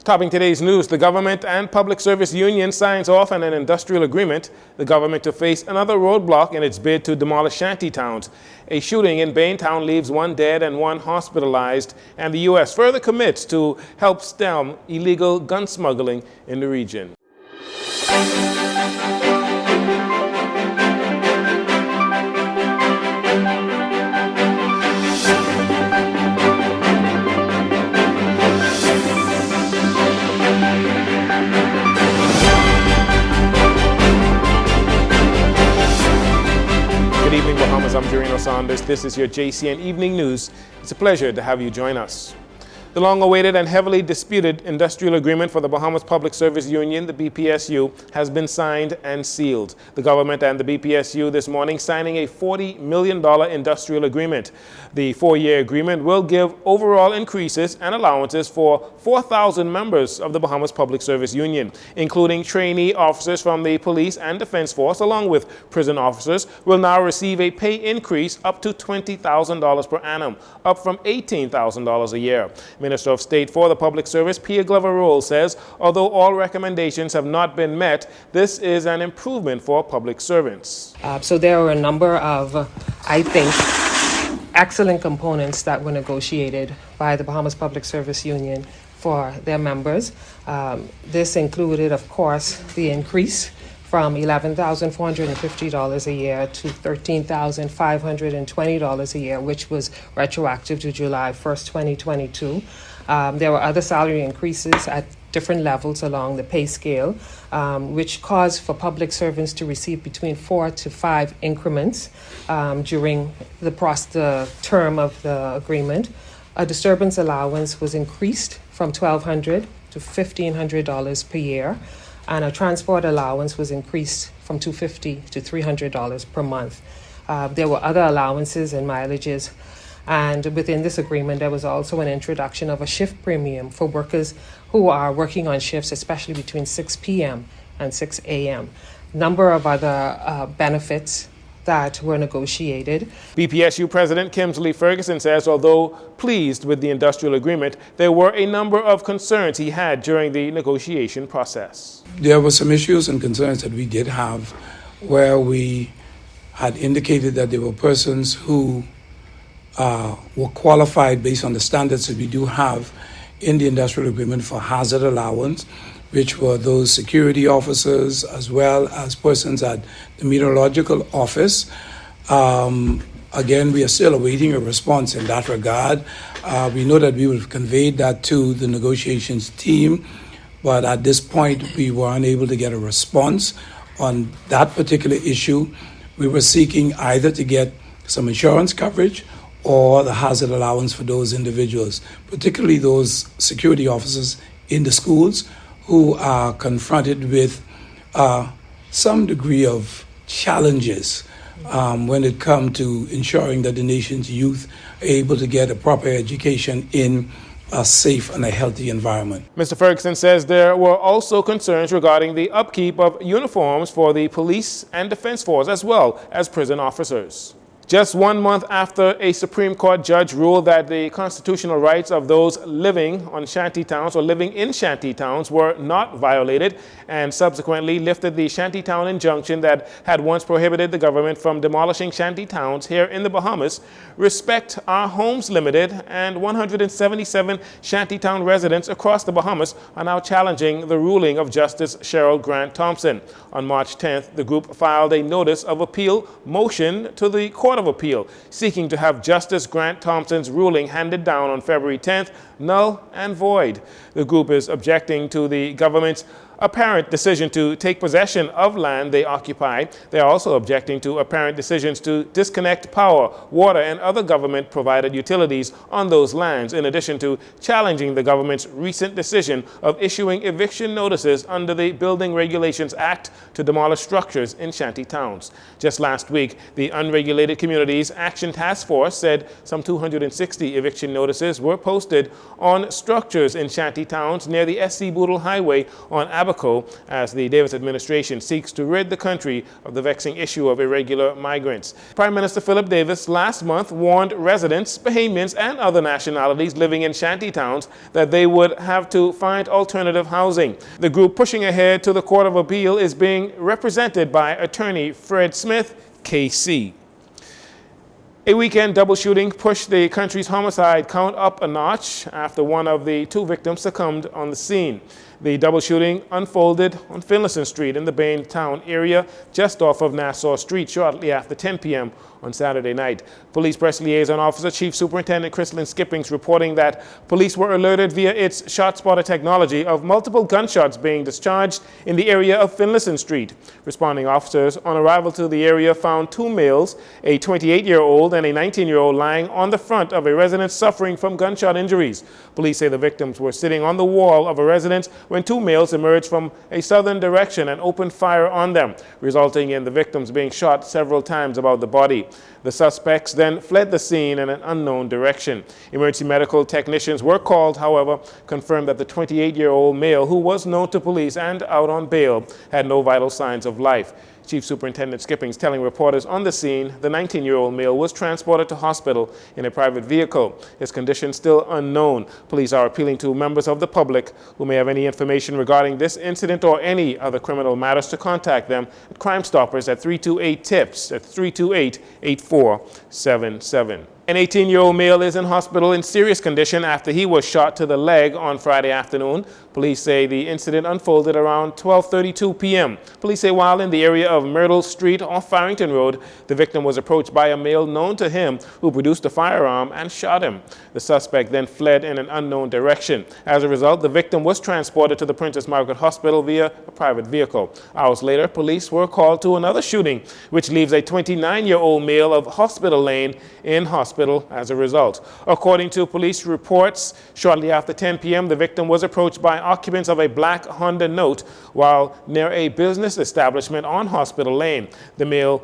Topping today's news, the government and public service union signs off on an industrial agreement. The government to face another roadblock in its bid to demolish shanty towns. A shooting in Baintown leaves one dead and one hospitalized, and the U.S. further commits to help stem illegal gun smuggling in the region. Good evening, Bahamas. I'm Jcn News. This is your JCN Evening News. It's a pleasure to have you join us. The long-awaited and heavily disputed industrial agreement for the Bahamas Public Service Union, the BPSU, has been signed and sealed. The government and the BPSU this morning signing a $40 million industrial agreement. The four-year agreement will give overall increases and allowances for 4,000 members of the Bahamas Public Service Union, including trainee officers from the police and defense force, along with prison officers, will now receive a pay increase up to $20,000 per annum, up from $18,000 a year. Minister of State for the Public Service, Pierre Glover says, although all recommendations have not been met, this is an improvement for public servants. So there are a number of, I think, excellent components that were negotiated by the Bahamas Public Service Union for their members. This included, of course, the increase from $11,450 a year to $13,520 a year, which was retroactive to July 1st, 2022. There were other salary increases at different levels along the pay scale, which caused for public servants to receive between 4 to 5 increments during the term of the agreement. A disturbance allowance was increased from $1,200 to $1,500 per year, and a transport allowance was increased from $250 to $300 per month. There were other allowances and mileages, and within this agreement there was also an introduction of a shift premium for workers who are working on shifts, especially between 6 p.m. and 6 a.m. Number of other benefits that were negotiated. BPSU President Kimsley Ferguson says although pleased with the industrial agreement, there were a number of concerns he had during the negotiation process. There were some issues and concerns that we did have where we had indicated that there were persons who were qualified based on the standards that we do have in the industrial agreement for hazard allowance, which were those security officers as well as persons at the meteorological office. Again, we are still awaiting a response in that regard. We know that we would have conveyed that to the negotiations team, but at this point we were unable to get a response on that particular issue. We were seeking either to get some insurance coverage or the hazard allowance for those individuals, particularly those security officers in the schools who are confronted with some degree of challenges when it comes to ensuring that the nation's youth are able to get a proper education in a safe and a healthy environment. Mr. Ferguson says there were also concerns regarding the upkeep of uniforms for the police and defense force as well as prison officers. Just 1 month after a Supreme Court judge ruled that the constitutional rights of those living on shanty towns or living in shanty towns were not violated, and subsequently lifted the shantytown injunction that had once prohibited the government from demolishing shanty towns here in the Bahamas, Respect Our Homes Limited and 177 shantytown residents across the Bahamas are now challenging the ruling of Justice Cheryl Grant Thompson. On March 10th, the group filed a notice of appeal motion to the Court of Appeal, seeking to have Justice Grant Thompson's ruling handed down on February 10th null and void. The group is objecting to the government's apparent decision to take possession of land they occupy. They are also objecting to apparent decisions to disconnect power, water, and other government-provided utilities on those lands, in addition to challenging the government's recent decision of issuing eviction notices under the Building Regulations Act to demolish structures in shanty towns. Just last week, the Unregulated Communities Action Task Force said some 260 eviction notices were posted on structures in shanty Shanty towns near the SC Boodle Highway on Abaco as the Davis administration seeks to rid the country of the vexing issue of irregular migrants. Prime Minister Philip Davis last month warned residents, Bahamians, and other nationalities living in shanty towns that they would have to find alternative housing. The group pushing ahead to the Court of Appeal is being represented by attorney Fred Smith, KC. A weekend double shooting pushed the country's homicide count up a notch after one of the two victims succumbed on the scene. The double shooting unfolded on Finlayson Street in the Baintown area, just off of Nassau Street, shortly after 10 p.m. on Saturday night. Police Press Liaison Officer Chief Superintendent Chrislyn Skippings reporting that police were alerted via its ShotSpotter technology of multiple gunshots being discharged in the area of Finlayson Street. Responding officers on arrival to the area found two males, a 28-year-old and a 19-year-old, lying on the front of a residence suffering from gunshot injuries. Police say the victims were sitting on the wall of a residence when two males emerged from a southern direction and opened fire on them, resulting in the victims being shot several times about the body. The suspects then fled the scene in an unknown direction. Emergency medical technicians were called, however, confirmed that the 28-year-old male, who was known to police and out on bail, had no vital signs of life. Chief Superintendent Skippings telling reporters on the scene the 19-year-old male was transported to hospital in a private vehicle. His condition still unknown. Police are appealing to members of the public who may have any information regarding this incident or any other criminal matters to contact them at Crime Stoppers at 328-TIPS at 328-8477. An 18-year-old male is in hospital in serious condition after he was shot to the leg on Friday afternoon. Police say the incident unfolded around 12:32 p.m. Police say while in the area of Myrtle Street off Farrington Road, the victim was approached by a male known to him who produced a firearm and shot him. The suspect then fled in an unknown direction. As a result, the victim was transported to the Princess Margaret Hospital via a private vehicle. Hours later, police were called to another shooting, which leaves a 29-year-old male of Hospital Lane in hospital as a result. According to police reports, shortly after 10 p.m., the victim was approached by occupants of a black Honda Note while near a business establishment on Hospital Lane. The males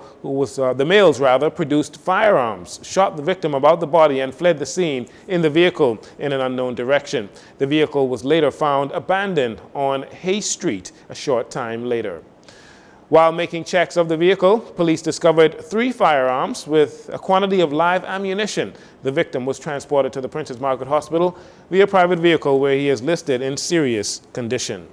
produced firearms, shot the victim about the body, and fled the scene in the vehicle in an unknown direction. The vehicle was later found abandoned on Hay Street a short time later. While making checks of the vehicle, police discovered 3 firearms with a quantity of live ammunition. The victim was transported to the Princess Margaret Hospital via private vehicle where he is listed in serious condition.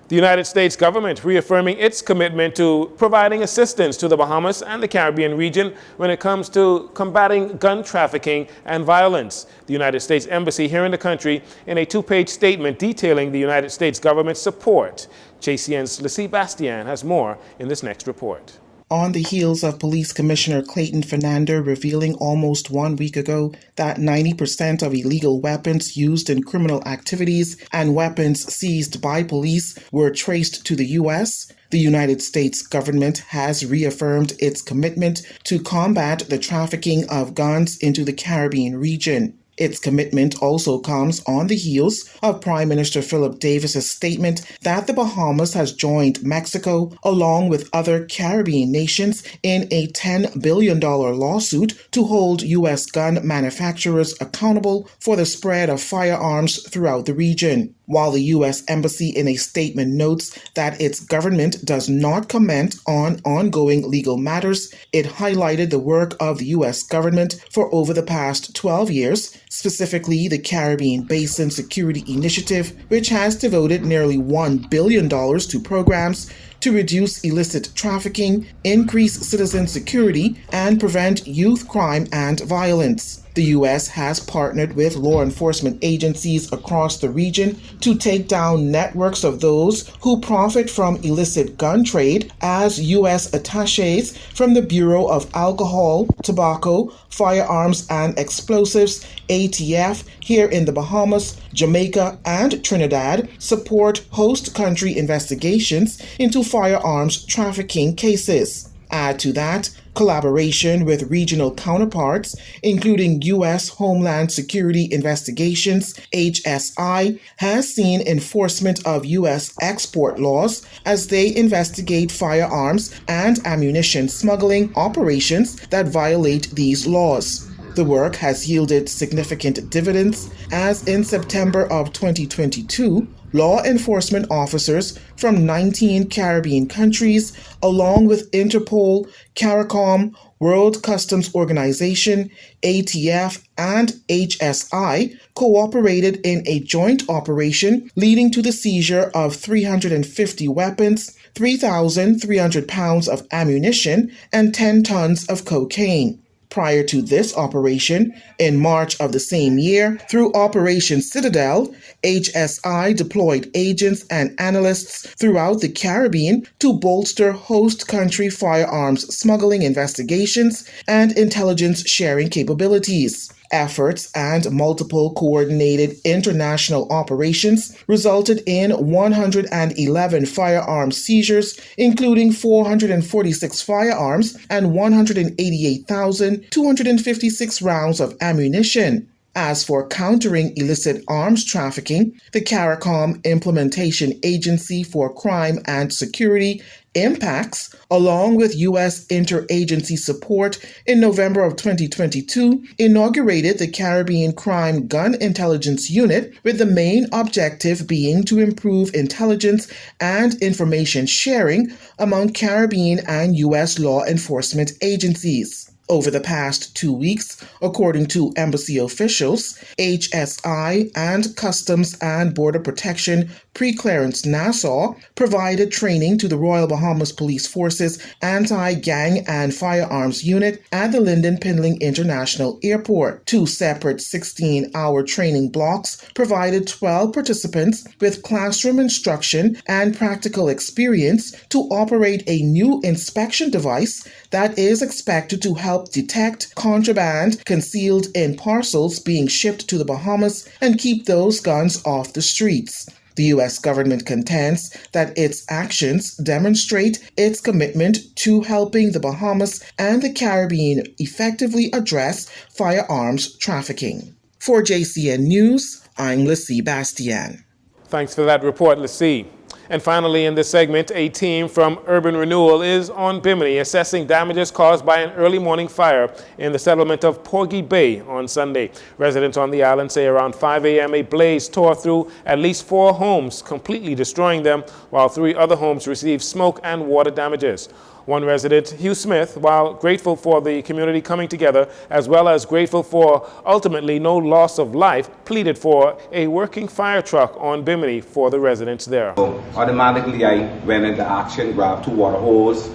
The United States government reaffirming its commitment to providing assistance to the Bahamas and the Caribbean region when it comes to combating gun trafficking and violence. The United States Embassy here in the country in a 2-page statement detailing the United States government's support. Jcn's Lucy Bastian has more in this next report. On the heels of Police Commissioner Clayton Fernando revealing almost 1 week ago that 90% of illegal weapons used in criminal activities and weapons seized by police were traced to the U.S., the United States government has reaffirmed its commitment to combat the trafficking of guns into the Caribbean region. Its commitment also comes on the heels of Prime Minister Philip Davis's statement that the Bahamas has joined Mexico along with other Caribbean nations in a $10 billion lawsuit to hold U.S. gun manufacturers accountable for the spread of firearms throughout the region. While the U.S. Embassy in a statement notes that its government does not comment on ongoing legal matters, it highlighted the work of the U.S. government for over the past 12 years, specifically the Caribbean Basin Security Initiative, which has devoted nearly $1 billion to programs to reduce illicit trafficking, increase citizen security, and prevent youth crime and violence. The U.S. has partnered with law enforcement agencies across the region to take down networks of those who profit from illicit gun trade as U.S. attachés from the Bureau of Alcohol, Tobacco, Firearms and Explosives, ATF, here in the Bahamas, Jamaica, and Trinidad support host country investigations into firearms trafficking cases. Add to that, collaboration with regional counterparts, including U.S. Homeland Security Investigations, HSI, has seen enforcement of U.S. export laws as they investigate firearms and ammunition smuggling operations that violate these laws. The work has yielded significant dividends, as in September of 2022, law enforcement officers from 19 Caribbean countries, along with Interpol, CARICOM, World Customs Organization, ATF, and HSI, cooperated in a joint operation leading to the seizure of 350 weapons, 3,300 pounds of ammunition, and 10 tons of cocaine. Prior to this operation, in March of the same year, through Operation Citadel, HSI deployed agents and analysts throughout the Caribbean to bolster host country firearms smuggling investigations and intelligence sharing capabilities. Efforts and multiple coordinated international operations resulted in 111 firearms seizures, including 446 firearms and 188,256 rounds of ammunition. As for countering illicit arms trafficking, the CARICOM Implementation Agency for Crime and Security, IMPACTS, along with U.S. interagency support in November of 2022, inaugurated the Caribbean Crime Gun Intelligence Unit, with the main objective being to improve intelligence and information sharing among Caribbean and U.S. law enforcement agencies. Over the past 2 weeks, according to embassy officials, HSI and Customs and Border Protection Pre-Clearance Nassau provided training to the Royal Bahamas Police Force's Anti-Gang and Firearms Unit at the Lynden Pindling International Airport. 2 separate 16-hour training blocks provided 12 participants with classroom instruction and practical experience to operate a new inspection device that is expected to help detect contraband concealed in parcels being shipped to the Bahamas and keep those guns off the streets. The U.S. government contends that its actions demonstrate its commitment to helping the Bahamas and the Caribbean effectively address firearms trafficking. For Jcn News, I'm Lissy Bastian. Thanks for that report, Lissy. And finally, in this segment, a team from Urban Renewal is on Bimini assessing damages caused by an early morning fire in the settlement of Porgy Bay on Sunday. Residents on the island say around 5 a.m. a blaze tore through at least 4 homes, completely destroying them, while 3 other homes received smoke and water damages. One resident, Hugh Smith, while grateful for the community coming together, as well as grateful for ultimately no loss of life, pleaded for a working fire truck on Bimini for the residents there. So automatically I went into action, grabbed 2 water hoses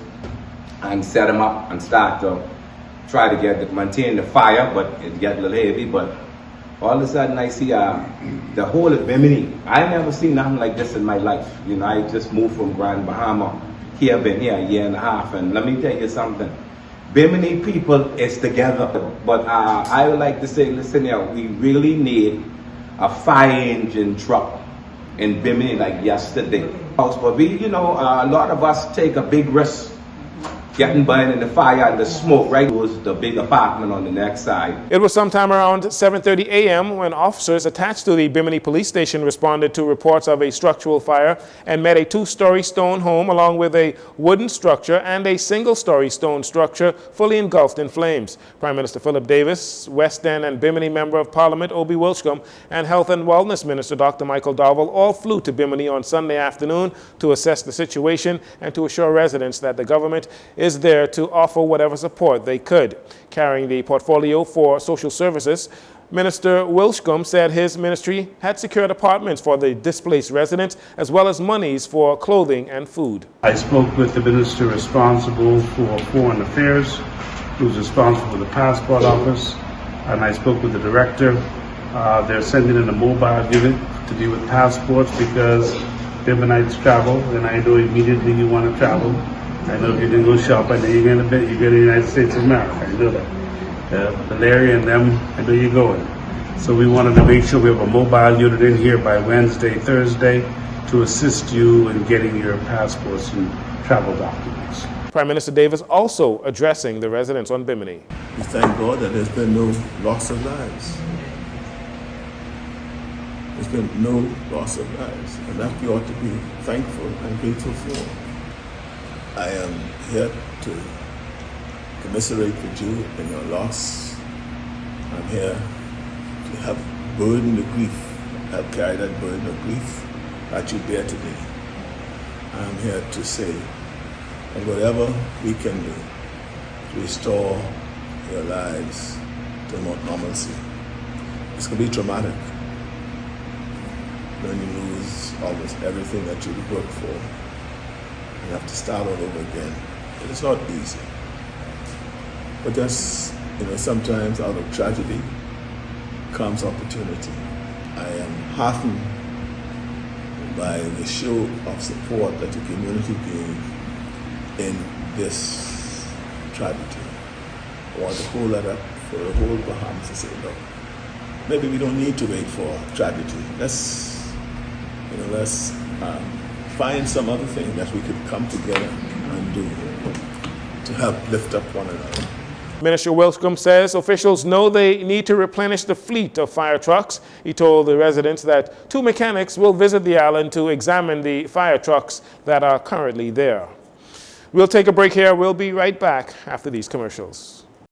and set them up and start to try to maintain the fire, but it got a little heavy. But all of a sudden I see the whole of Bimini. I never seen nothing like this in my life. You know, I just moved from Grand Bahama. Here, been here a year and a half, and let me tell you something. Bimini people is together. But I would like to say, listen here, we really need a fire engine truck in Bimini like yesterday. But we, you know, a lot of us take a big risk getting burned in the fire and the smoke, right? It was the big apartment on the next side. It was sometime around 7:30 a.m. when officers attached to the Bimini police station responded to reports of a structural fire and met a 2-story stone home along with a wooden structure and a single-story stone structure fully engulfed in flames. Prime Minister Philip Davis, West End and Bimini Member of Parliament Obi Wilshcombe, and Health and Wellness Minister Dr. Michael Darwell all flew to Bimini on Sunday afternoon to assess the situation and to assure residents that the government is there to offer whatever support they could. Carrying the portfolio for social services, Minister Wilshcombe said his ministry had secured apartments for the displaced residents as well as monies for clothing and food. I spoke with the minister responsible for Foreign Affairs, who's responsible for the Passport Office, and I spoke with the director. They're sending in a mobile unit to deal with passports because Biminites travel, and I know immediately you want to travel. I know if you didn't go shop, I know you're going to bet you go to the United States of America. I know that. Larry and them, I know you're going. So we wanted to make sure we have a mobile unit in here by Wednesday, Thursday to assist you in getting your passports and travel documents. Prime Minister Davis also addressing the residents on Bimini. We thank God that there's been no loss of lives. There's been no loss of lives, and that we ought to be thankful and grateful for. I am here to commiserate with you in your loss. I'm here to help burden the grief, help carry that burden of grief that you bear today. I'm here to say that whatever we can do to restore your lives to normalcy. It's going to be traumatic when you lose almost everything that you've worked for. You have to start all over again. It's not easy. But just, sometimes out of tragedy comes opportunity. I am heartened by the show of support that the community gave in this tragedy. I want to hold that up for the whole Bahamas to say, no, maybe we don't need to wait for tragedy. Let's find some other thing that we could come together and do to help lift up one another. Minister Wilcombe says officials know they need to replenish the fleet of fire trucks. He told the residents that 2 mechanics will visit the island to examine the fire trucks that are currently there. We'll take a break here. We'll be right back after these commercials.